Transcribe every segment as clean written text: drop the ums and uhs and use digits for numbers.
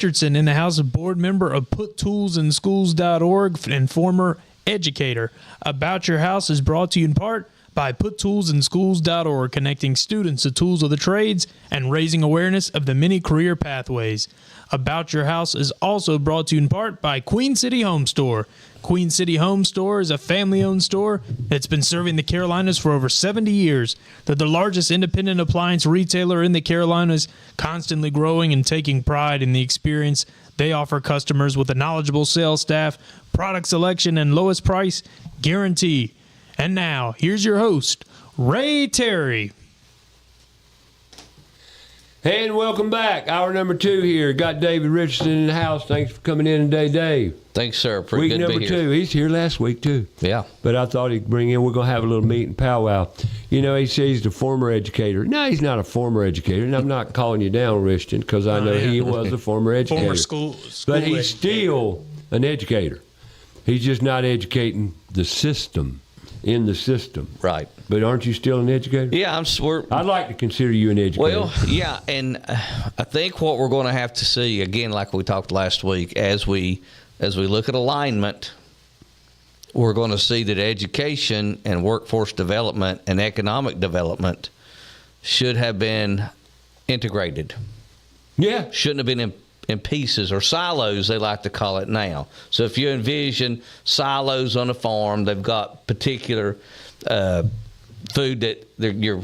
Richardson in the house, a board member of PutToolsInSchools.org and former educator. About Your House is brought to you in part by PutToolsInSchools.org, connecting students to tools of the trades and raising awareness of the many career pathways. About Your House is also brought to you in part by Queen City Home Store. Queen City Home Store is a family-owned store that's been serving the Carolinas for over 70 years. They're the largest independent appliance retailer in the Carolinas, constantly growing and taking pride in the experience they offer customers with a knowledgeable sales staff, product selection, and lowest price guarantee. And now, here's your host, Ray Terry. And welcome back. Hour number 2 here. Got David Richardson in the house. Thanks for coming in today, Dave. Thanks, sir. Pretty week good number to be here. 2. He's here last week, too. Yeah. But I thought he'd bring in, we're going to have a little meet and powwow. You know, he says he's a former educator. No, he's not a former educator. And I'm not calling you down, Richardson, because I know he was a former educator. Former school but he's educator. still an educator. He's just not educating the system, in the system. Right. But aren't you still an educator? Yeah, I'd like to consider you an educator. Well, yeah, and I think what we're going to have to see, again, like we talked last week, as we look at alignment, we're going to see that education and workforce development and economic development should have been integrated. Yeah. Shouldn't have been in pieces or silos, they like to call it now. So if you envision silos on a farm, they've got particular food that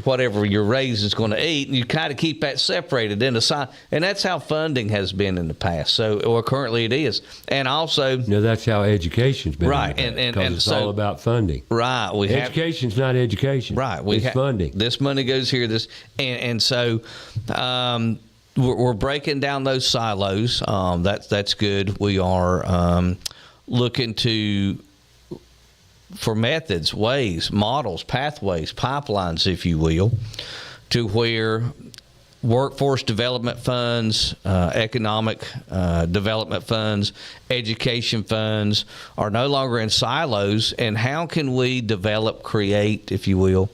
whatever you're raised is going to eat, and you kind of keep that separated into silo. And that's how funding has been in the past. Or currently it is. And also, no, that's how education's been. Right, because and it's so, all about funding. Right, education's not education. Right, it's funding. This money goes here. So. We're breaking down those silos. That's good. We are looking for methods, ways, models, pathways, pipelines, if you will, to where workforce development funds, economic development funds, education funds are no longer in silos. And how can we create, if you will,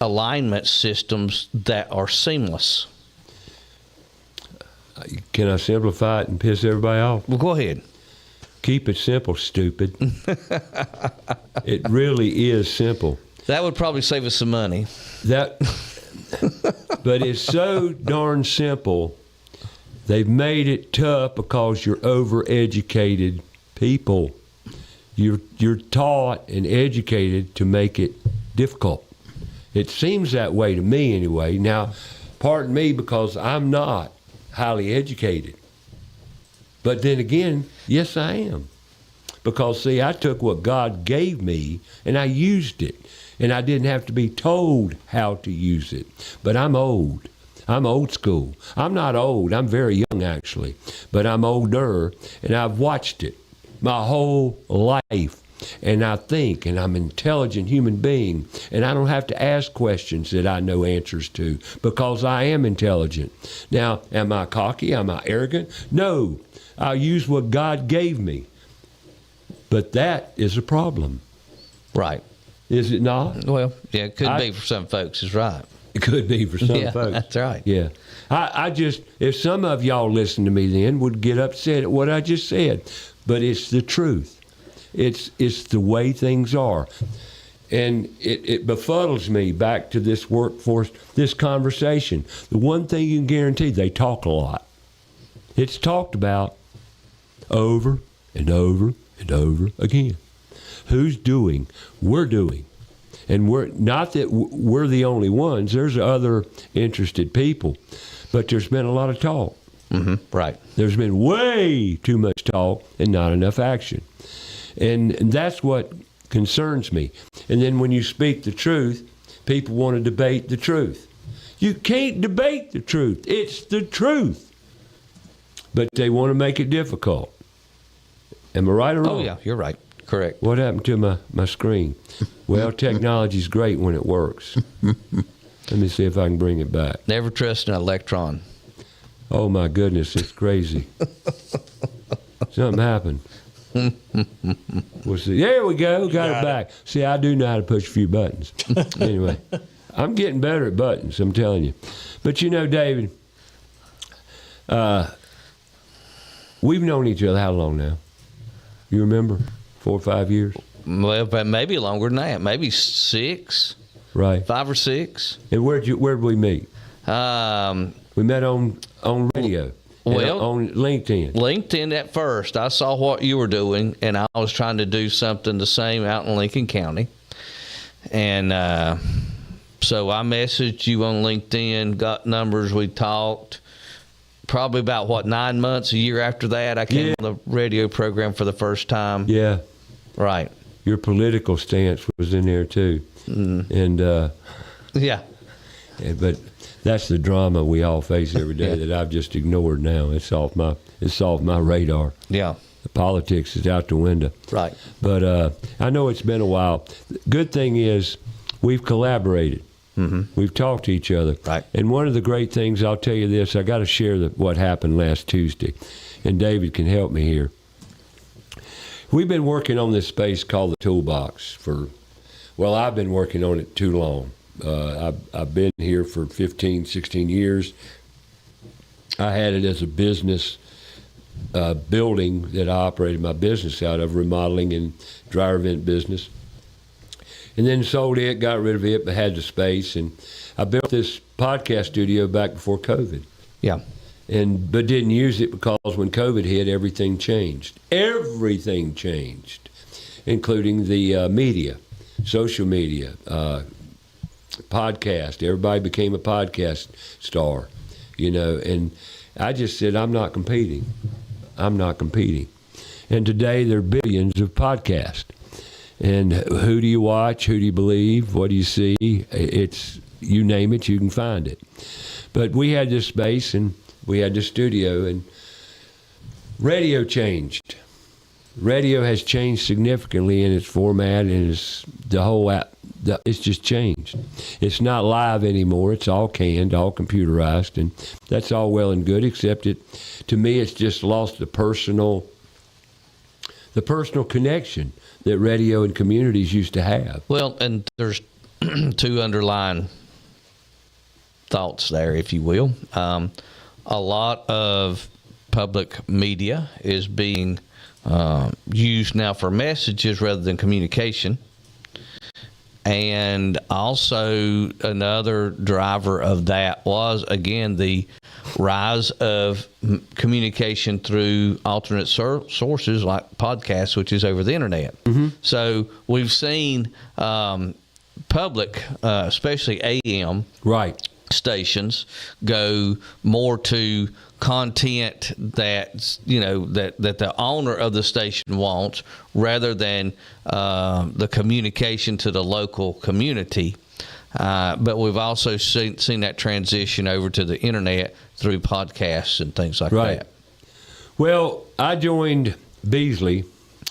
alignment systems that are seamless? Can I simplify it and piss everybody off? Well, go ahead. Keep it simple, stupid. It really is simple. That would probably save us some money. But it's so darn simple. They've made it tough because you're overeducated people. You're taught and educated to make it difficult. It seems that way to me anyway. Now, pardon me because I'm not highly educated. But then again, yes, I am. Because, see, I took what God gave me and I used it. And I didn't have to be told how to use it. But I'm old. I'm old school. I'm not old. I'm very young, actually. But I'm older, and I've watched it my whole life. And I think, and I'm an intelligent human being, and I don't have to ask questions that I know answers to because I am intelligent. Now, am I cocky? Am I arrogant? No. I use what God gave me. But that is a problem. Right. Is it not? Well, yeah, it could be for some folks. Is right. It could be for some folks. That's right. Yeah. I just, if some of y'all listen to me then, would get upset at what I just said. But it's the truth. It's the way things are. And it befuddles me back to this workforce, this conversation. The one thing you can guarantee, they talk a lot. It's talked about over and over and over again. Who's doing? We're doing. And we're not that we're the only ones. There's other interested people. But there's been a lot of talk. Mm-hmm. Right. There's been way too much talk and not enough action. And that's what concerns me. And then when you speak the truth, people want to debate the truth. You can't debate the truth. It's the truth. But they want to make it difficult. Am I right or wrong? Oh, yeah, you're right. Correct. What happened to my screen? Well, technology's great when it works. Let me see if I can bring it back. Never trust an electron. Oh, my goodness, it's crazy. Something happened. We'll see. There we go. Got it back. See, I do know how to push a few buttons. Anyway, I'm getting better at buttons, I'm telling you. But you know, David, We've known each other how long now? You remember? 4 or 5 years? Well, but maybe longer than that. Maybe 6, Right. 5 or 6. And where'd we meet? We met on radio. Well, on LinkedIn. LinkedIn at first. I saw what you were doing, and I was trying to do something the same out in Lincoln County. And so I messaged you on LinkedIn, got numbers, we talked. Probably about, 9 months, a year after that, I came on the radio program for the first time. Yeah. Right. Your political stance was in there, too. And Yeah. but that's the drama we all face every day that I've just ignored now. It's off my radar. Yeah. The politics is out the window. Right. But I know it's been a while. Good thing is we've collaborated. We've talked to each other. Right. And one of the great things, I'll tell you this, I got to share what happened last Tuesday. And David can help me here. We've been working on this space called the Toolbox I've been working on it too long. I've been here for 15, 16 years. I had it as a business building that I operated my business out of, remodeling and dryer vent business. And then sold it, got rid of it, but had the space. And I built this podcast studio back before COVID. Yeah. But didn't use it because when COVID hit, everything changed. Everything changed, including the media, social media, podcast. Everybody became a podcast star, and I just said, I'm not competing. And today there are billions of podcasts. And who do you watch? Who do you believe? What do you see? It's, you name it, you can find it. But we had this space and we had this studio, and radio changed. Radio has changed significantly in its format, and it's the whole app. It's just changed. It's not live anymore. It's all canned, all computerized, and that's all well and good. Except to me, it's just lost the personal connection that radio and communities used to have. Well, and there's two underlying thoughts there, if you will. A lot of public media is being used now for messages rather than communication. And also another driver of that was, again, the rise of communication through alternate sources like podcasts, which is over the internet. Mm-hmm. So we've seen public, especially AM right. stations, go more to content that that the owner of the station wants, rather than the communication to the local community. But we've also seen that transition over to the internet through podcasts and things like that. Well, I joined Beasley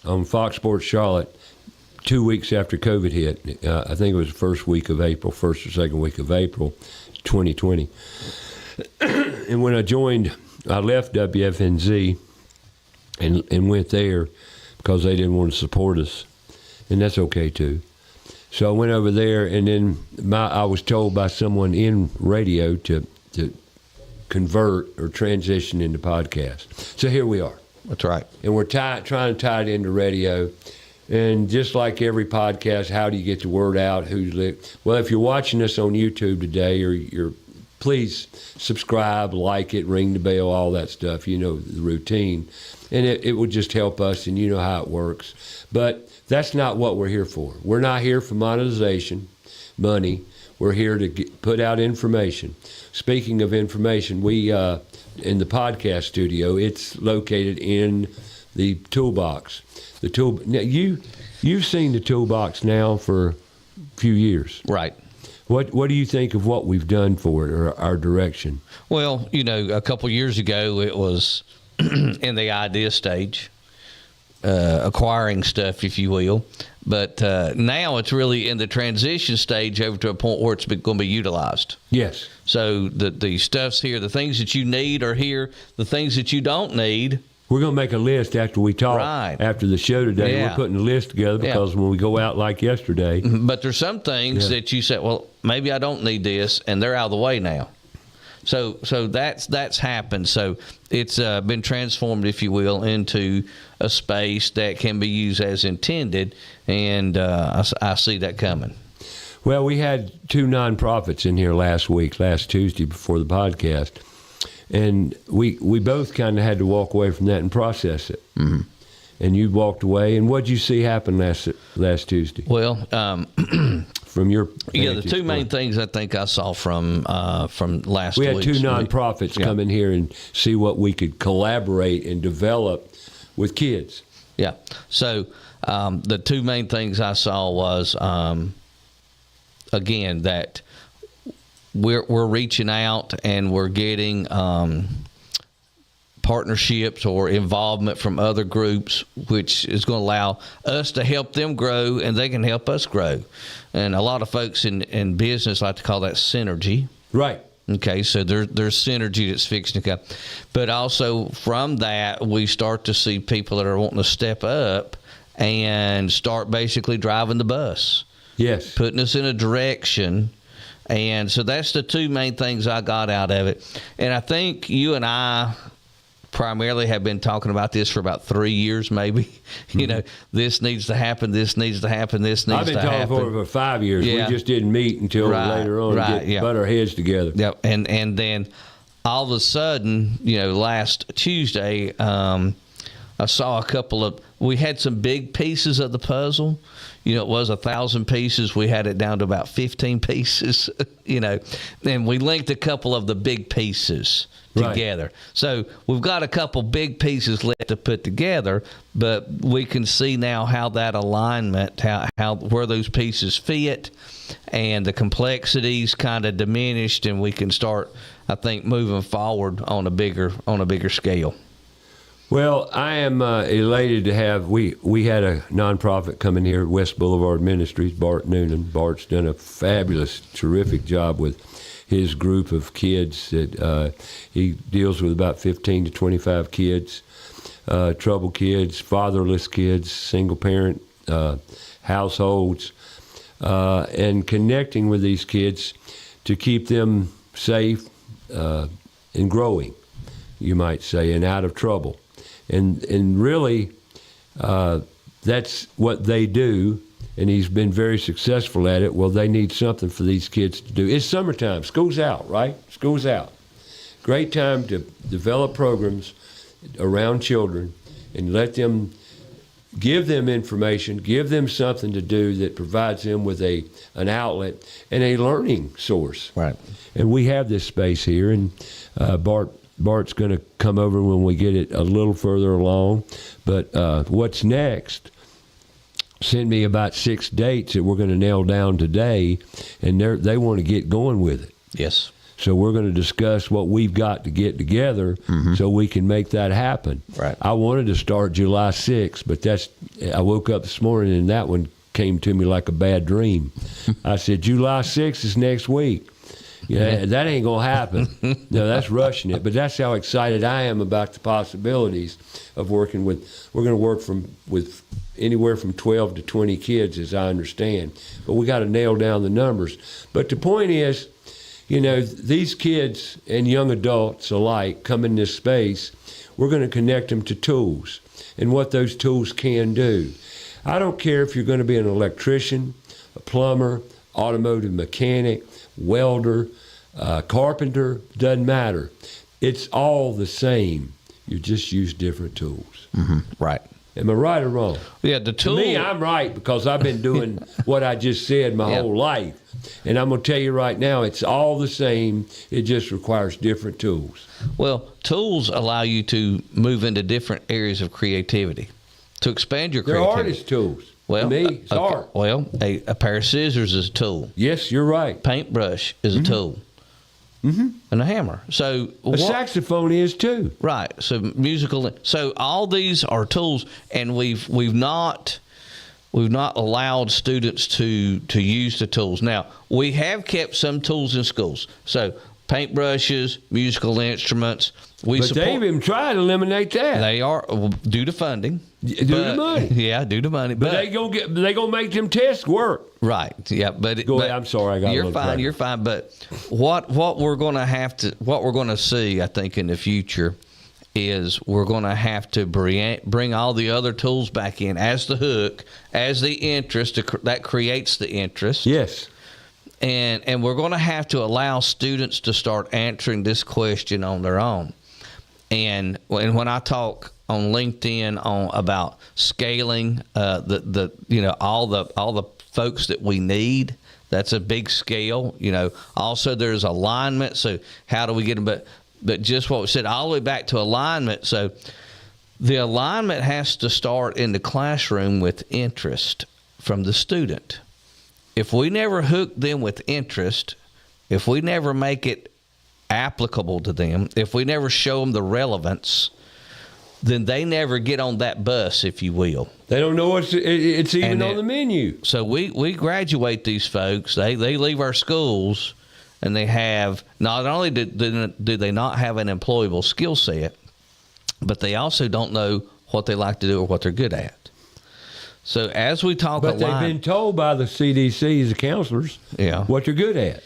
on Fox Sports Charlotte 2 weeks after COVID hit. I think it was the first or second week of April, 2020. And when I joined, I left WFNZ and went there because they didn't want to support us. And that's okay, too. So I went over there, and then I was told by someone in radio to convert or transition into podcast. So here we are. That's right. And we're trying to tie it into radio. And just like every podcast, how do you get the word out? Well, if you're watching us on YouTube today, please subscribe, like it, ring the bell, all that stuff. You know the routine. And it would just help us, and you know how it works. But that's not what we're here for. We're not here for monetization, money. We're here to put out information. Speaking of information, we in the podcast studio, it's located in the Toolbox. Now, you've seen the Toolbox now for a few years. Right. What do you think of what we've done for it, or our direction? Well, a couple years ago, it was in the idea stage, acquiring stuff, if you will. But now it's really in the transition stage over to a point where it's going to be utilized. Yes. So the stuff's here. The things that you need are here. The things that you don't need. We're going to make a list after we talk. Right. After the show today. Yeah. We're putting a list together because when we go out like yesterday. But there's some things that you said, well, maybe I don't need this, and they're out of the way now. So that's happened. So it's been transformed, if you will, into a space that can be used as intended, and I see that coming. Well, we had 2 nonprofits in here last Tuesday before the podcast, and we both kind of had to walk away from that and process it. Mm-hmm. And you walked away, and what did you see happen last Tuesday? Well, from your the two main things I think I saw from last week. We had 2 nonprofits come in here and see what we could collaborate and develop with kids. Yeah. So the 2 main things I saw was, again, that we're reaching out and we're getting partnerships or involvement from other groups, which is going to allow us to help them grow, and they can help us grow. And a lot of folks in business like to call that synergy. Right. Okay, so there's synergy that's fixing to come. But also from that, we start to see people that are wanting to step up and start basically driving the bus. Yes. Putting us in a direction. And so that's the 2 main things I got out of it. And I think you and I primarily have been talking about this for about 3 years, maybe. Mm-hmm. You know, this needs to happen, this needs to happen, this needs to happen. I've been talking for 5 years. Yeah. We just didn't meet until later on to butt our heads together. Yep. And then all of a sudden, you know, last Tuesday, I saw we had some big pieces of the puzzle. You know, it was 1,000 pieces. We had it down to about 15 pieces, you know, and we linked a couple of the big pieces together. Right. So we've got a couple big pieces left to put together, but we can see now how that alignment, how where those pieces fit, and the complexities kind of diminished, and we can start, I think, moving forward on a bigger scale. Well, I am elated to have, we had a nonprofit come in here, West Boulevard Ministries, Bart Noonan. Bart's done a fabulous, terrific job with his group of kids. That he deals with about 15 to 25 kids, troubled kids, fatherless kids, single parent households, and connecting with these kids to keep them safe and growing, you might say, and out of trouble. And really, that's what they do, and he's been very successful at it. Well, they need something for these kids to do. It's summertime. School's out, right? School's out. Great time to develop programs around children and give them information, give them something to do that provides them with an outlet and a learning source. Right. And we have this space here, and Bart's going to come over when we get it a little further along. But what's next? Send me about 6 dates that we're going to nail down today, and they want to get going with it. Yes. So we're going to discuss what we've got to get together so we can make that happen. Right. I wanted to start July 6th, but I woke up this morning and that one came to me like a bad dream. I said, July 6th is next week. Yeah, that ain't going to happen. No, that's rushing it. But that's how excited I am about the possibilities of working with. We're going to work with anywhere from 12 to 20 kids, as I understand. But we got to nail down the numbers. But the point is, you know, these kids and young adults alike come in this space. We're going to connect them to tools and what those tools can do. I don't care if you're going to be an electrician, a plumber, automotive mechanic, welder, carpenter, doesn't matter. It's all the same. You just use different tools. Mm-hmm. Right. Am I right or wrong? Yeah, the tool. To me, I'm right because I've been doing what I just said my whole life. And I'm going to tell you right now, it's all the same. It just requires different tools. Well, tools allow you to move into different areas of creativity, to expand your creativity. They're artist tools. Well, to me, it's art. Well, a pair of scissors is a tool. Yes, you're right. Paintbrush is a tool. Mm-hmm. And a hammer. So a saxophone is too. Right. So musical. So all these are tools, and we've not allowed students to use the tools. Now we have kept some tools in schools. So paintbrushes, musical instruments. They've even tried to eliminate that. They are due to funding. Due to money. Yeah, due to money. But they gonna make them tests work. Right. Yeah. But Go ahead. I'm sorry. I got. You're fine. You're fine. But what we're going to see, I think, in the future, is we're going to have to bring all the other tools back in as the hook, as the interest that creates the interest. Yes. And we're going to have to allow students to start answering this question on their own. And when I talk on LinkedIn about scaling all the folks that we need, that's a big scale. Also there's alignment. So how do we get them? But just what we said, all the way back to alignment. So the alignment has to start in the classroom with interest from the student. If we never hook them with interest, if we never make it applicable to them, if we never show them the relevance, then they never get on that bus, if you will. They don't know it's even on the menu. So we graduate these folks. They leave our schools, and they have not only do they not have an employable skill set, but they also don't know what they like to do or what they're good at. So as we talk, but they've been told by the CDCs, the counselors, what you're good at.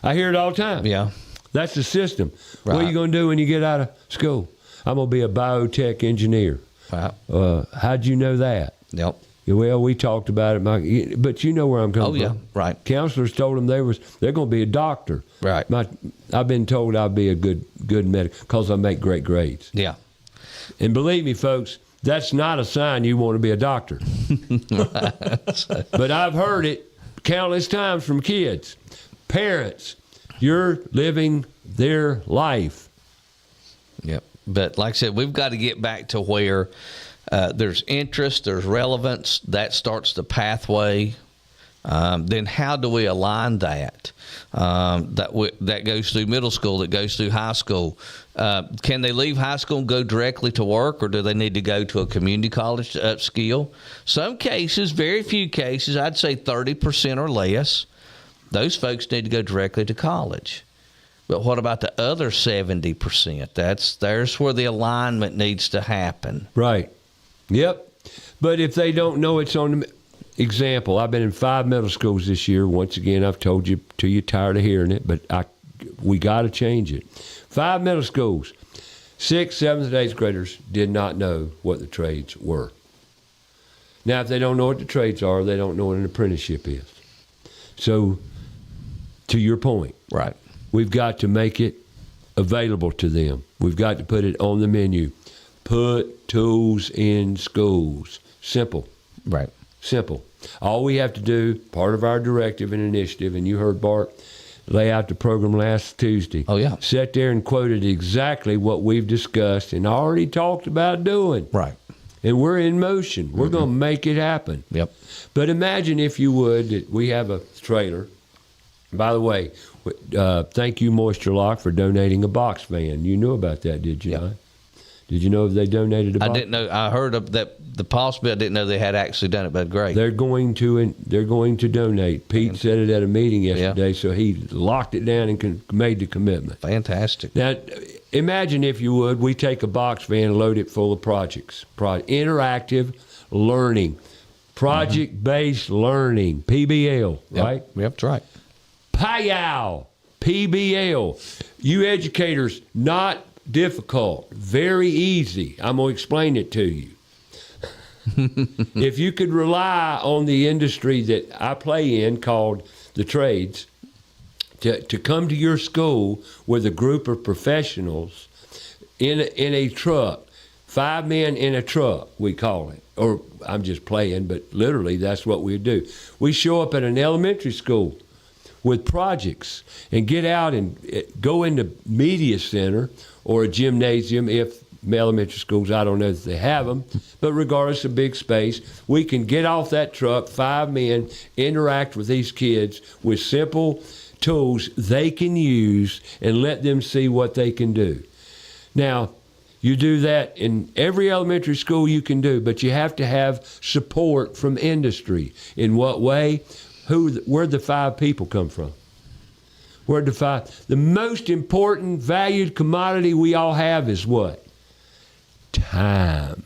I hear it all the time. Yeah, that's the system. Right. What are you going to do when you get out of school? I'm going to be a biotech engineer. Right. How'd you know that? Yep. Well, we talked about it, but you know where I'm coming from. Oh, yeah, right. Counselors told them they're going to be a doctor. Right. I've been told I'll be a good medical because I make great grades. Yeah. And believe me, folks, that's not a sign you want to be a doctor. But I've heard it countless times from kids. Parents, you're living their life. Yep. But like I said, we've got to get back to where there's interest, there's relevance. That starts the pathway. Then how do we align that? That goes through middle school, that goes through high school. Can they leave high school and go directly to work, or do they need to go to a community college to upskill? Some cases, very few cases, I'd say 30% or less, those folks need to go directly to college. But what about the other 70%? There's where the alignment needs to happen. Right. Yep. But if they don't know it's on the example, I've been in 5 middle schools this year. Once again, I've told you till you're tired of hearing it, but we got to change it. 5 middle schools, 6th, 7th, and 8th graders did not know what the trades were. Now, if they don't know what the trades are, they don't know what an apprenticeship is. So, to your point, right? We've got to make it available to them. We've got to put it on the menu. Put tools in schools. Simple. Right. Simple. All we have to do, part of our directive and initiative, and you heard Bart lay out the program last Tuesday. Oh, yeah. Sat there and quoted exactly what we've discussed and already talked about doing. Right. And we're in motion. We're going to make it happen. Yep. But imagine, if you would, that we have a trailer. By the way, thank you, Moisture Lock, for donating a box fan. You knew about that, did you? Yeah. Did you know if they donated a box? I didn't know. I heard of that, the possibility. I didn't know they had actually done it, but great. They're going to donate. Pete said it at a meeting yesterday, so he locked it down and made the commitment. Fantastic. Now, imagine, if you would, we take a box van and load it full of projects. Interactive learning. Project-based learning. PBL, right? Yep, that's right. PAYOW, PBL. You educators, not difficult, very easy. I'm going to explain it to you. If you could rely on the industry that I play in, called the trades, to come to your school with a group of professionals in a truck, 5 men in a truck, we call it. Or I'm just playing, but literally that's what we do. We show up at an elementary school with projects and get out and go into media center or a gymnasium. If elementary schools, I don't know if they have them, but regardless of big space, we can get off that truck, 5 men, interact with these kids with simple tools they can use and let them see what they can do. Now, you do that in every elementary school you can do, but you have to have support from industry. In what way? Where'd the 5 people come from? Where'd the 5? The most important valued commodity we all have is what? Time.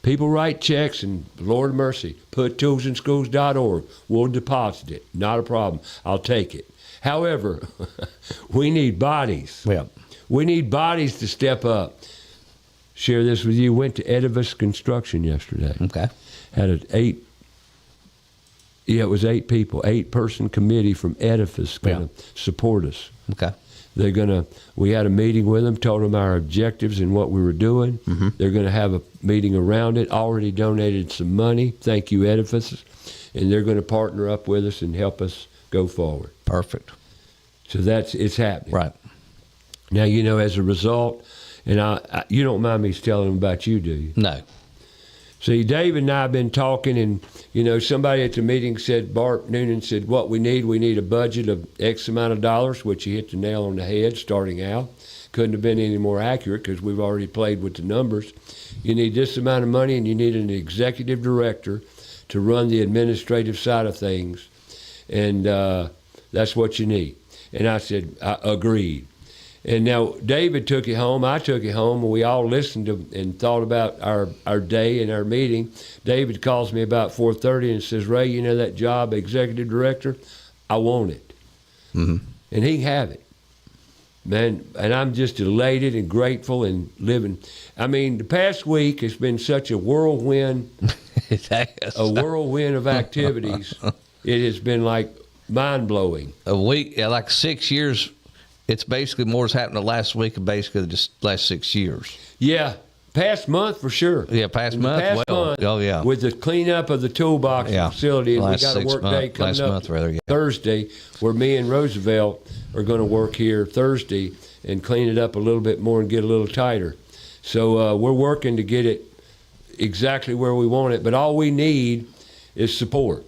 People write checks, and Lord of mercy, puttoolsinschools.org. We'll deposit it. Not a problem. I'll take it. However, we need bodies. Yeah. We need bodies to step up. Share this with you. Went to Edifice Construction yesterday. Okay. Had it was 8 people, 8-person committee from Edifice going to support us. Okay. We had a meeting with them, told them our objectives and what we were doing. Mm-hmm. They're going to have a meeting around it, already donated some money. Thank you, Edifice. And they're going to partner up with us and help us go forward. Perfect. So it's happening. Right. Now, as a result, and you don't mind me telling them about you, do you? No. See, David and I have been talking, and, somebody at the meeting said, Bart Noonan said, what we need a budget of X amount of dollars, which he hit the nail on the head starting out. Couldn't have been any more accurate because we've already played with the numbers. You need this amount of money, and you need an executive director to run the administrative side of things, and that's what you need. And I said, I agreed. And now David took it home, I took it home, and we all listened to and thought about our day and our meeting. David calls me about 4:30 and says, Ray, that job, executive director, I want it. Mm-hmm. And he can have it. Man, and I'm just elated and grateful and living. I mean, the past week has been such a whirlwind, of activities. It has been like mind-blowing. A week, like 6 years. It's basically more has happened the last week and basically just last 6 years. Yeah, past month for sure. Yeah, past month. Month, oh yeah. With the cleanup of the toolbox facility, and we got a work day coming up Thursday, where me and Roosevelt are going to work here Thursday and clean it up a little bit more and get a little tighter. So we're working to get it exactly where we want it. But all we need is support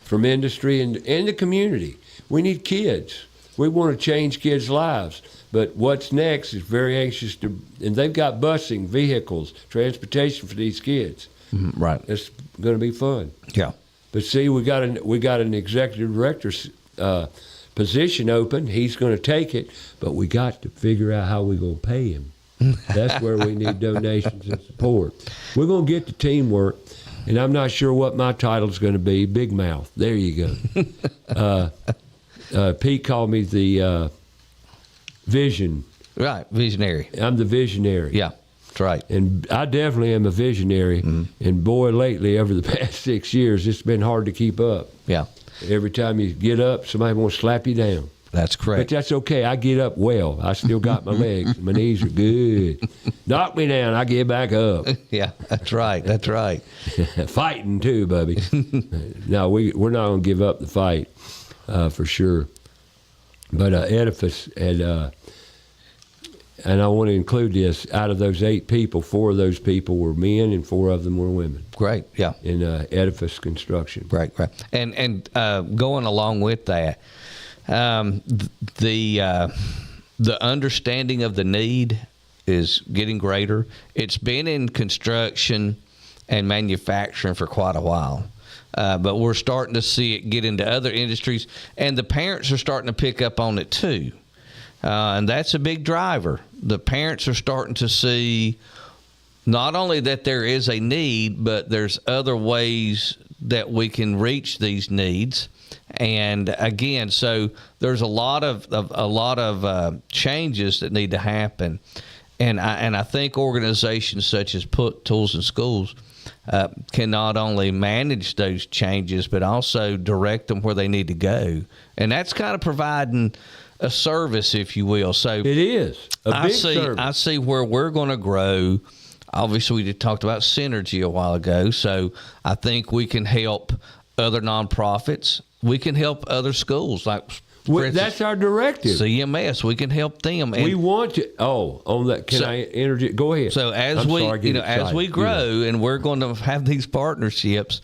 from industry and the community. We need kids. We want to change kids' lives, but what's next is very anxious and they've got busing, vehicles, transportation for these kids. Right. It's going to be fun. Yeah. But see, we got an executive director's position open. He's going to take it, but we got to figure out how we're going to pay him. That's where we need donations and support. We're going to get to teamwork, and I'm not sure what my title's going to be. Big mouth. There you go. Pete called me the vision. Right, visionary. I'm the visionary. Yeah, that's right. And I definitely am a visionary. Mm-hmm. And boy, lately, over the past 6 years, it's been hard to keep up. Yeah. Every time you get up, somebody wants to slap you down. That's correct. But that's okay. I get up well. I still got my legs. My knees are good. Knock me down, I get back up. Yeah, that's right. That's right. Fighting too, Bubby. No, we're not going to give up the fight. For sure. But Edifice had, and I want to include this, out of those 8 people, 4 of those people were men and 4 of them were women. Great, yeah. In Edifice Construction. Right. And going along with that, the understanding of the need is getting greater. It's been in construction and manufacturing for quite a while. But we're starting to see it get into other industries, and the parents are starting to pick up on it too. And that's a big driver. The parents are starting to see not only that there is a need, but there's other ways that we can reach these needs. And again, so there's a lot of changes that need to happen. And I think organizations such as Put Tools in Schools can not only manage those changes, but also direct them where they need to go. And that's kind of providing a service, if you will. So it is a big service. I see where we're going to grow. Obviously, we talked about synergy a while ago. So I think we can help other nonprofits. We can help other schools. That's our directive. CMS, we can help them. And we want to. On that, can I interject? Go ahead. So as we grow, and we're going to have these partnerships,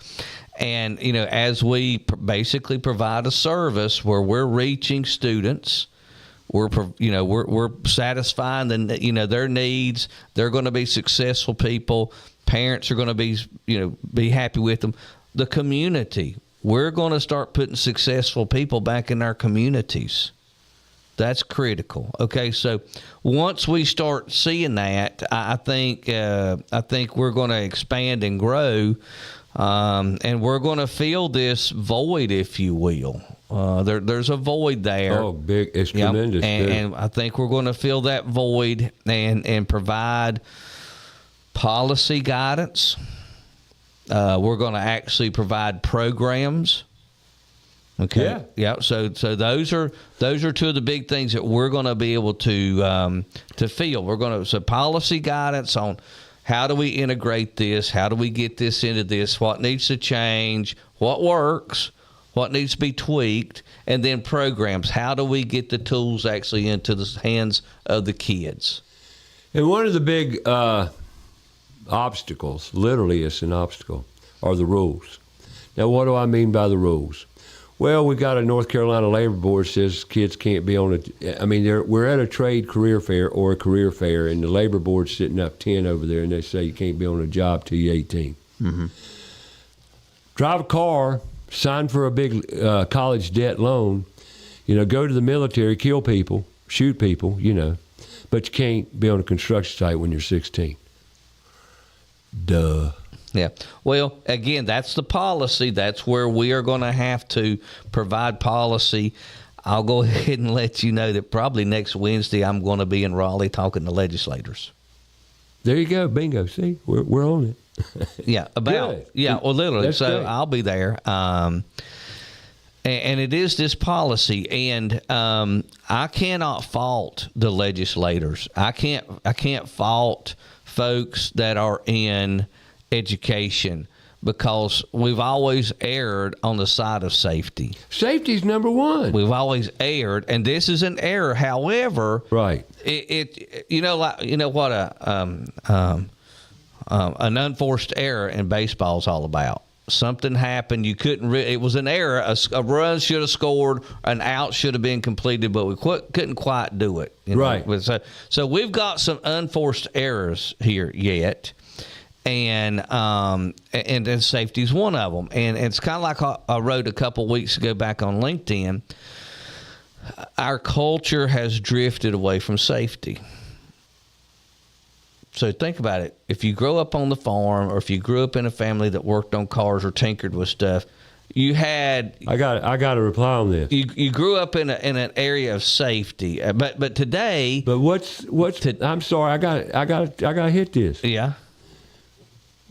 and as we basically provide a service where we're reaching students, we're satisfying their needs. They're going to be successful people. Parents are going to be happy with them. The community. We're going to start putting successful people back in our communities. That's critical. Okay, so once we start seeing that, I think we're going to expand and grow, and we're going to fill this void, if you will. There's a void there. Oh, big! It's tremendous. And I think we're going to fill that void and provide policy guidance. We're going to actually provide programs. Okay. Yeah. So those are two of the big things that we're going to be able to fill. We're going to policy guidance on how do we integrate this, how do we get this into this, what needs to change, what works, what needs to be tweaked, and then programs. How do we get the tools actually into the hands of the kids? And one of the big obstacles, literally it's an obstacle, are the rules. Now, what do I mean by the rules? Well, we got a North Carolina Labor Board says kids can't be on we're at a trade career fair or a career fair, and the Labor Board's sitting up 10 over there, and they say you can't be on a job till you're 18. Mm-hmm. Drive a car, sign for a big college debt loan, go to the military, kill people, shoot people, but you can't be on a construction site when you're 16. Duh. Yeah. Well, again, that's the policy. That's where we are going to have to provide policy. I'll go ahead and let you know that probably next Wednesday I'm going to be in Raleigh talking to legislators. There you go. Bingo. See, we're on it. Yeah. Well, literally. That's so great. I'll be there. And it is this policy, and I cannot fault the legislators. I can't fault folks that are in education, because we've always erred on the side of safety. Safety's number one. We've always erred, and this is an error. However, right? An unforced error in baseball is all about. Something happened, you couldn't. It was an error. A run should have scored, an out should have been completed, but we couldn't quite do it. Right. So we've got some unforced errors here yet. And safety is one of them. And it's kind of like I wrote a couple weeks ago back on LinkedIn. Our culture has drifted away from safety. So think about it. If you grow up on the farm, or if you grew up in a family that worked on cars or tinkered with stuff, you had. I got a reply on this. You grew up in an area of safety, but today. But what's? I'm sorry. I got to hit this. Yeah.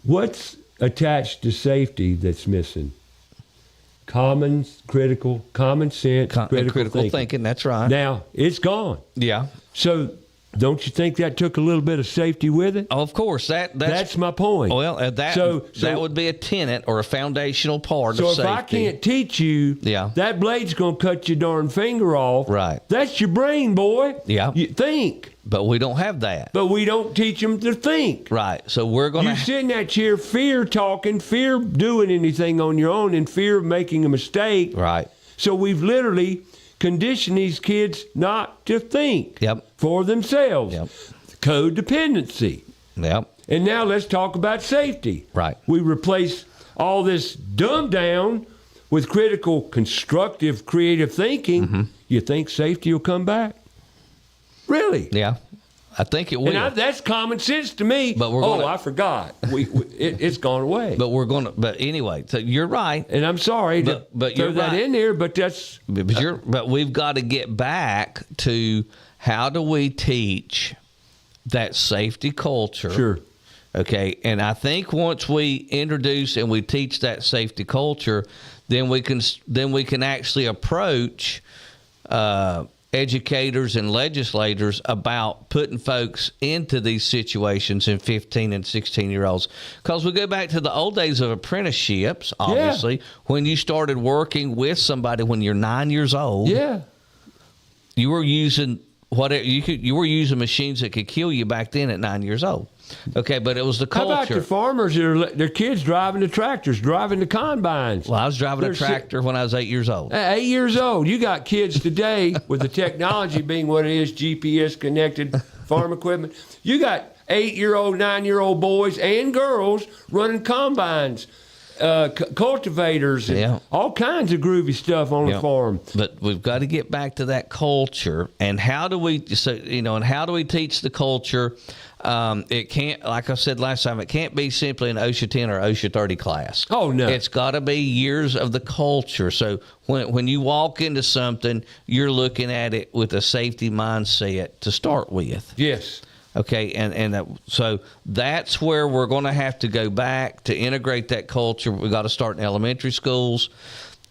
What's attached to safety that's missing? Common sense, critical thinking. That's right. Now, it's gone. Yeah. So, don't you think that took a little bit of safety with it? Oh, of course. That's my point. Well, that would be a tenet or a foundational part of safety. So, if I can't teach you, that blade's going to cut your darn finger off. Right. That's your brain, boy. Yeah. You think. But we don't have that. But we don't teach them to think. Right. So we're going to... You sit in that chair, fear talking, fear doing anything on your own, and fear of making a mistake. Right. So we've literally conditioned these kids not to think for themselves. Yep. Codependency. Yep. And now let's talk about safety. Right. We replace all this dumb down with critical, constructive, creative thinking. Mm-hmm. You think safety will come back? Really? Yeah, I think it will. And that's common sense to me. But I forgot. It's gone away. But anyway, so you're right. And I'm sorry to throw that in there, but that's. But we've got to get back to how do we teach that safety culture? Sure. Okay, and I think once we introduce and we teach that safety culture, then we can actually approach. Educators and legislators about putting folks into these situations in 15 and 16-year-olds. Because we go back to the old days of apprenticeships, obviously, when you started working with somebody when you're 9 years old. Yeah. You were using you were using machines that could kill you back then at 9 years old. Okay, but it was the culture. How about the farmers, their kids driving the tractors, driving the combines? Well, I was driving a tractor when I was 8 years old. 8 years old. You got kids today with the technology being what it is, GPS-connected farm equipment. You got 8-year-old, 9-year-old boys and girls running combines. cultivators, and Yeah. all kinds of groovy stuff on the farm. But we've got to get back to that culture. And how do we teach the culture? It can't, like I said last time, it can't be simply an OSHA 10 or OSHA 30 class. Oh, no. It's got to be years of the culture. So when you walk into something, you're looking at it with a safety mindset to start with. Yes. Okay, so that's where we're going to have to go back to integrate that culture. We've got to start in elementary schools.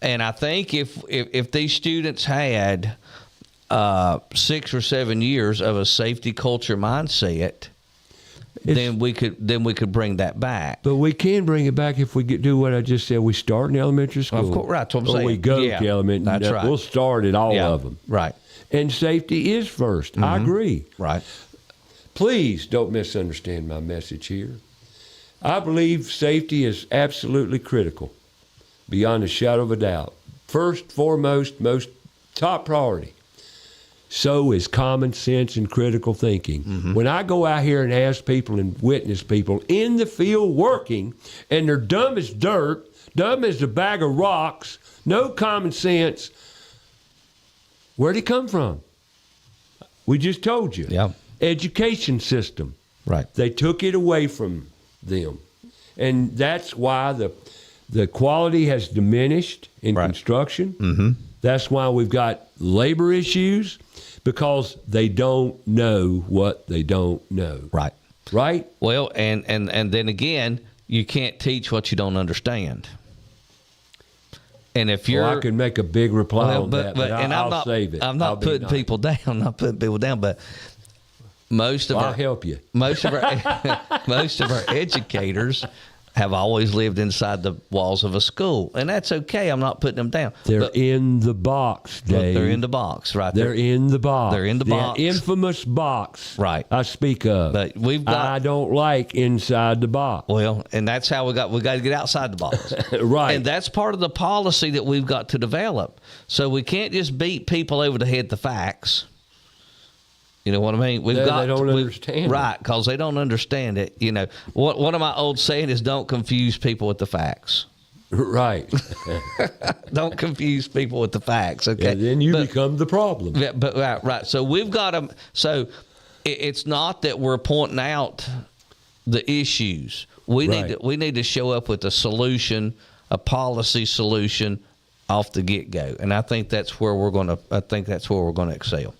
And I think if these students had 6 or 7 years of a safety culture mindset, then we could bring that back. But we can bring it back if we do what I just said. We start in elementary school. Of course, right. That's what I'm or saying. we go Yeah, to elementary. that's right. We'll start at all of them. Right. And safety is first. I agree. Right. Please don't misunderstand my message here. I believe safety is absolutely critical, beyond a shadow of a doubt. First, foremost, most top priority. So is common sense and critical thinking. When I go out here and ask people and witness people in the field working, and they're dumb as dirt, dumb as a bag of rocks, no common sense, where'd it come from? We just told you. Yeah. Education system. Right. They took it away from them. And that's why the quality has diminished in construction. That's why we've got labor issues, because they don't know what they don't know. Right. Right? Well, and then again, you can't teach what you don't understand. And if you're, I can make a big reply on that, but I'll save it. I'm not putting people down. I'm not putting people down, but I'll help you. Most of our educators have always lived inside the walls of a school, and that's okay. I'm not putting them down. They're in the box, Dave. They're in the box, right? They're in the box. They're in the box. The infamous box, right? I speak of. But I don't like inside the box. Well, and that's how we got to get outside the box, right? And that's part of the policy that we've got to develop. So we can't just beat people over the head with the facts. You know what I mean? They don't understand, right? Because they don't understand it. You know, one of my old saying is, "Don't confuse people with the facts." Right. Don't confuse people with the facts. Okay. And then you become the problem. But right. So we've got them. So it's not that we're pointing out the issues. We need to show up with a solution, a policy solution, off the get go. And I think that's where we're going to excel.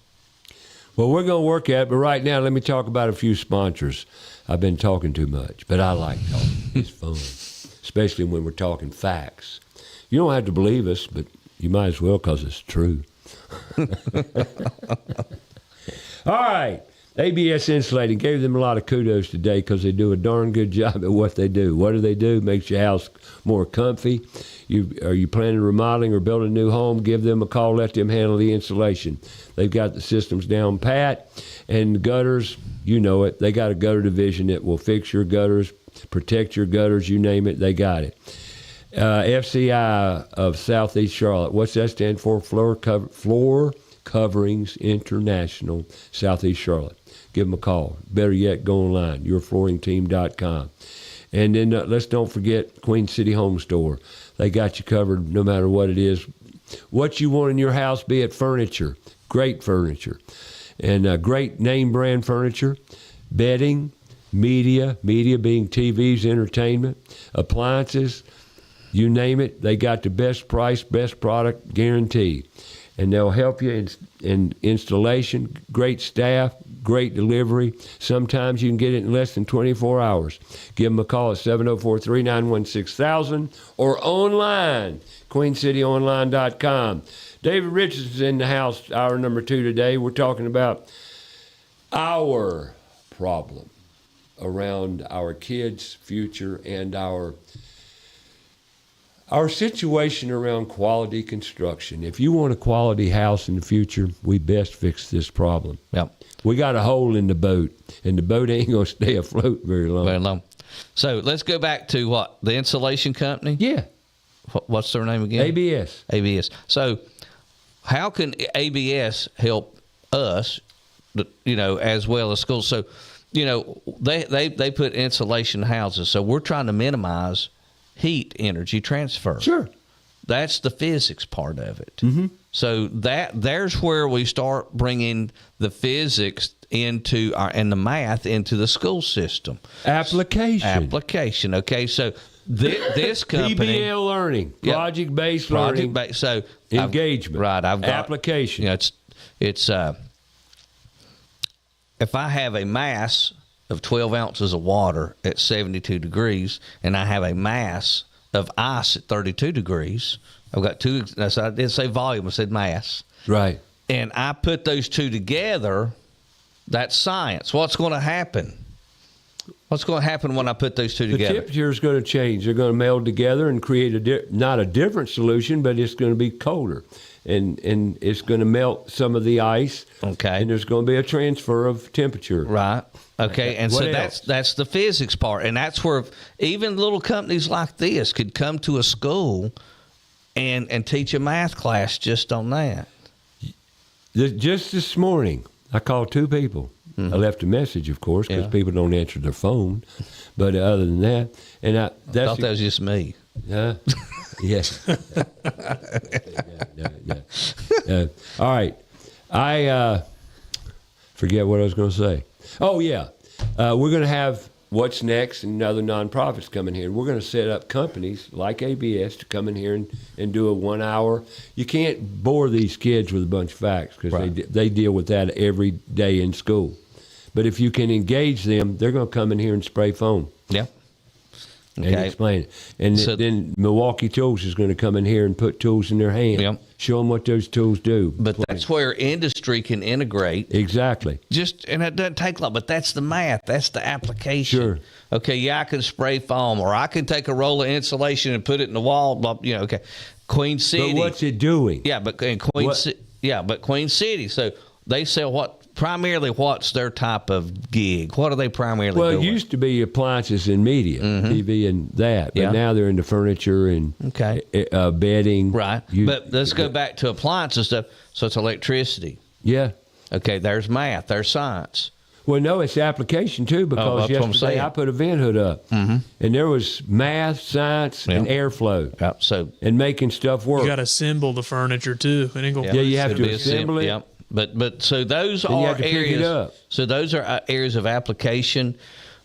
Well, we're going to work at it, but right now, let me talk about a few sponsors. I've been talking too much, but I like talking. It's fun, especially when we're talking facts. You don't have to believe us, but you might as well, because it's true. All right. ABS Insulating gave them a lot of kudos today, because they do a darn good job at what they do. What do? Makes your house more comfy. Are you planning remodeling or building a new home? Give them a call. Let them handle the insulation. They've got the systems down pat. And gutters, you know it. They got a gutter division that will fix your gutters, protect your gutters, you name it, they got it. FCI of Southeast Charlotte. What's that stand for? Floor Coverings International, Southeast Charlotte. Give them a call. Better yet, go online, yourflooringteam.com. And then let's don't forget Queen City Home Store. They got you covered no matter what it is. What you want in your house, be it furniture, great furniture, and great name brand furniture, bedding, media being TVs, entertainment, appliances, you name it. They got the best price, best product guaranteed. And they'll help you in installation, great staff, great delivery. Sometimes you can get it in less than 24 hours. Give them a call at 704-391-6000 or online, queencityonline.com. David Richardson's in the house, hour number 2 today. We're talking about our problem around our kids' future and our situation around quality construction. If you want a quality house in the future, we best fix this problem. Yep. We got a hole in the boat, and the boat ain't going to stay afloat very long. So let's go back to what? The insulation company? Yeah. What's their name again? ABS. ABS. So how can ABS help us, as well as schools? So, they put insulation houses. So we're trying to minimize heat energy transfer. Sure. That's the physics part of it. Mm-hmm. So there's where we start bringing the physics into and the math into the school system. Application. Okay, so this company, PBL learning, project-based learning, so engagement. I've got application. You know, it's if I have a mass of 12 ounces of water at 72 degrees, and I have a mass of ice at 32 degrees. I've got two. I didn't say volume. I said mass. Right. And I put those two together. That's science. What's going to happen? What's going to happen when I put those two together? The temperature is going to change. They're going to meld together and create not a different solution, but it's going to be colder. And it's going to melt some of the ice. Okay. And there's going to be a transfer of temperature. Right. Okay. And what so else? that's the physics part. And that's where even little companies like this could come to a school and teach a math class just on that. Just this morning, I called two people. Mm-hmm. I left a message, of course, because people don't answer their phone. But other than that, and I thought that was just me. Yes. All right. I forget what I was going to say. Oh, yeah. We're going to have What's Next and other nonprofits coming here. We're going to set up companies like ABS to come in here and do a 1 hour. You can't bore these kids with a bunch of facts because they deal with that every day in school. But if you can engage them, they're going to come in here and spray foam. Yeah. Okay. And explain it. And then Milwaukee Tools is going to come in here and put tools in their hand. Yep. Show them what those tools do. But that's where industry can integrate. Exactly. And it doesn't take long, but that's the math. That's the application. Sure. Okay, yeah, I can spray foam, or I can take a roll of insulation and put it in the wall. Blah, okay. Queen City. But what's it doing? Yeah, but Queen City. So they sell what's their type of gig? What are they primarily doing? Well, it used to be appliances and media, TV and that, but now they're into furniture and bedding. Right. But let's go back to appliances stuff. So it's electricity. Yeah. Okay, there's math, there's science. Well, no, it's application too, because yesterday I put a vent hood up, and there was math, science, and airflow, and making stuff work. You got to assemble the furniture too. It ain't gonna you have to assemble it. Yep. But so those are areas. So those are areas of application,